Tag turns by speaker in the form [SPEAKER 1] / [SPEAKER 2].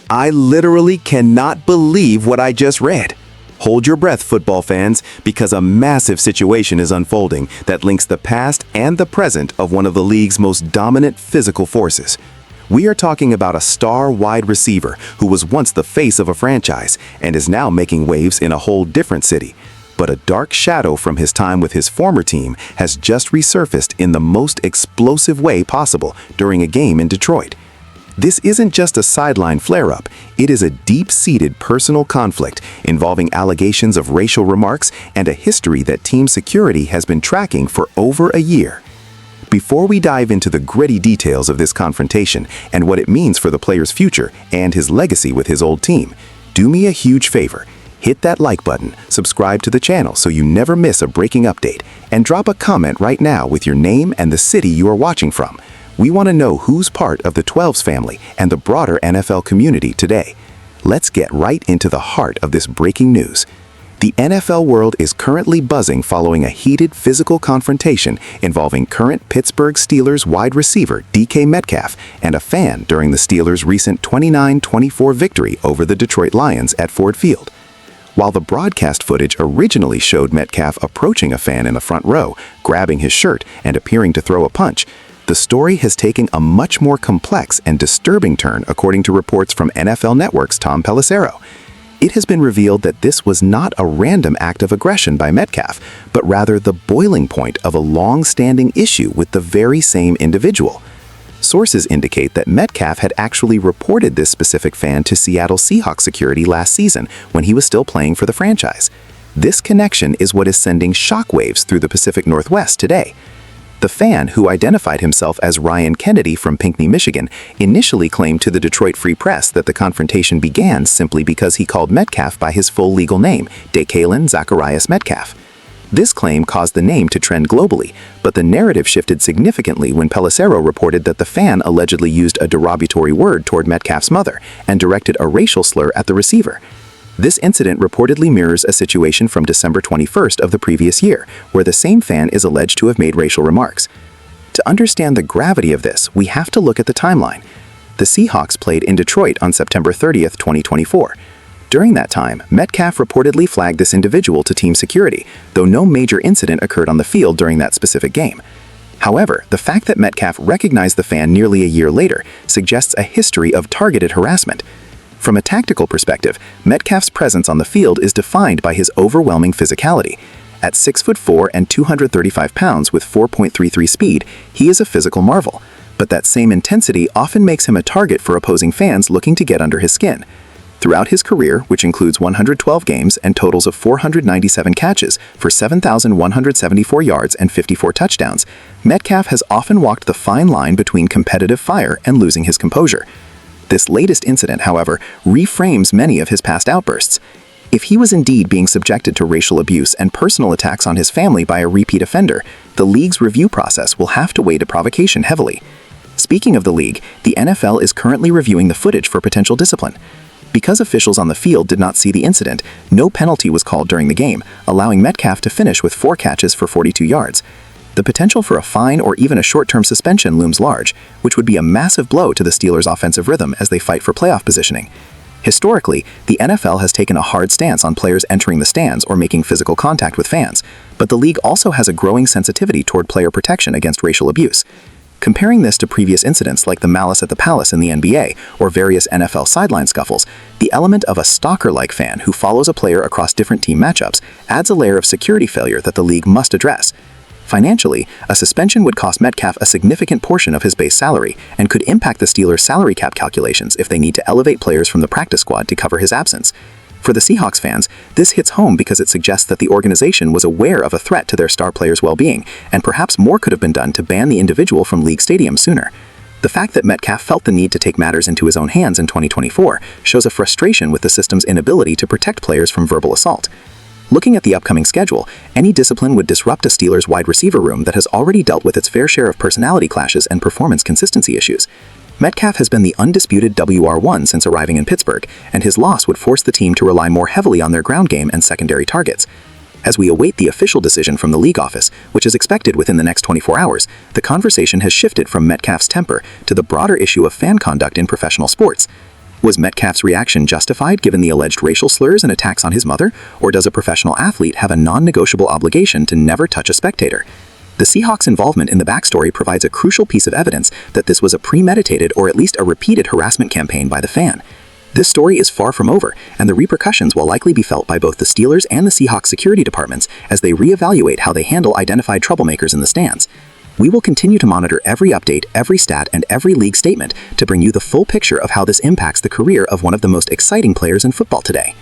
[SPEAKER 1] I literally cannot believe what I just read. Hold your breath, football fans, because a massive situation is unfolding that links the past and the present of one of the league's most dominant physical forces. We are talking about a star wide receiver who was once the face of a franchise and is now making waves in a whole different city. But a dark shadow from his time with his former team has just resurfaced in the most explosive way possible during a game in Detroit. This isn't just a sideline flare-up, it is a deep-seated personal conflict involving allegations of racial remarks and a history that team security has been tracking for over a year. Before we dive into the gritty details of this confrontation and what it means for the player's future and his legacy with his old team, do me a huge favor. Hit that like button, subscribe to the channel so you never miss a breaking update, and drop a comment right now with your name and the city you are watching from. We want to know who's part of the 12s family and the broader NFL community today. Let's get right into the heart of this breaking news. The NFL world is currently buzzing following a heated physical confrontation involving current Pittsburgh Steelers wide receiver DK Metcalf and a fan during the Steelers' recent 29-24 victory over the Detroit Lions at Ford Field. While the broadcast footage originally showed Metcalf approaching a fan in the front row, grabbing his shirt and appearing to throw a punch, the story has taken a much more complex and disturbing turn according to reports from NFL Network's Tom Pelissero. It has been revealed that this was not a random act of aggression by Metcalf, but rather the boiling point of a long-standing issue with the very same individual. Sources indicate that Metcalf had actually reported this specific fan to Seattle Seahawks security last season when he was still playing for the franchise. This connection is what is sending shockwaves through the Pacific Northwest today. The fan, who identified himself as Ryan Kennedy from Pinckney, Michigan, initially claimed to the Detroit Free Press that the confrontation began simply because he called Metcalf by his full legal name, Decalen Zacharias Metcalf. This claim caused the name to trend globally, but the narrative shifted significantly when Pelissero reported that the fan allegedly used a derogatory word toward Metcalf's mother and directed a racial slur at the receiver. This incident reportedly mirrors a situation from December 21st of the previous year, where the same fan is alleged to have made racial remarks. To understand the gravity of this, we have to look at the timeline. The Seahawks played in Detroit on September 30th, 2024. During that time, Metcalf reportedly flagged this individual to team security, though no major incident occurred on the field during that specific game. However, the fact that Metcalf recognized the fan nearly a year later suggests a history of targeted harassment. From a tactical perspective, Metcalf's presence on the field is defined by his overwhelming physicality. At 6'4" and 235 pounds with 4.33 speed, he is a physical marvel, but that same intensity often makes him a target for opposing fans looking to get under his skin. Throughout his career, which includes 112 games and totals of 497 catches for 7,174 yards and 54 touchdowns, Metcalf has often walked the fine line between competitive fire and losing his composure. This latest incident, however, reframes many of his past outbursts. If he was indeed being subjected to racial abuse and personal attacks on his family by a repeat offender, the league's review process will have to weigh the provocation heavily. Speaking of the league, the NFL is currently reviewing the footage for potential discipline. Because officials on the field did not see the incident, no penalty was called during the game, allowing Metcalf to finish with 4 catches for 42 yards. The potential for a fine or even a short-term suspension looms large, which would be a massive blow to the Steelers' offensive rhythm as they fight for playoff positioning. Historically, the NFL has taken a hard stance on players entering the stands or making physical contact with fans, but the league also has a growing sensitivity toward player protection against racial abuse. Comparing this to previous incidents like the Malice at the Palace in the NBA or various NFL sideline scuffles, the element of a stalker-like fan who follows a player across different team matchups adds a layer of security failure that the league must address. Financially, a suspension would cost Metcalf a significant portion of his base salary and could impact the Steelers' salary cap calculations if they need to elevate players from the practice squad to cover his absence. For the Seahawks fans, this hits home because it suggests that the organization was aware of a threat to their star players' well-being, and perhaps more could have been done to ban the individual from league stadiums sooner. The fact that Metcalf felt the need to take matters into his own hands in 2024 shows a frustration with the system's inability to protect players from verbal assault. Looking at the upcoming schedule, any discipline would disrupt a Steelers wide receiver room that has already dealt with its fair share of personality clashes and performance consistency issues. Metcalf has been the undisputed WR1 since arriving in Pittsburgh, and his loss would force the team to rely more heavily on their ground game and secondary targets. As we await the official decision from the league office, which is expected within the next 24 hours, the conversation has shifted from Metcalf's temper to the broader issue of fan conduct in professional sports.
[SPEAKER 2] Was Metcalf's reaction justified given the alleged racial slurs and attacks on his mother, or does a professional athlete have a non-negotiable obligation to never touch a spectator? The Seahawks' involvement in the backstory provides a crucial piece of evidence that this was a premeditated or at least a repeated harassment campaign by the fan. This story is far from over, and the repercussions will likely be felt by both the Steelers and the Seahawks security departments as they reevaluate how they handle identified troublemakers in the stands. We will continue to monitor every update, every stat, and every league statement to bring you the full picture of how this impacts the career of one of the most exciting players in football today.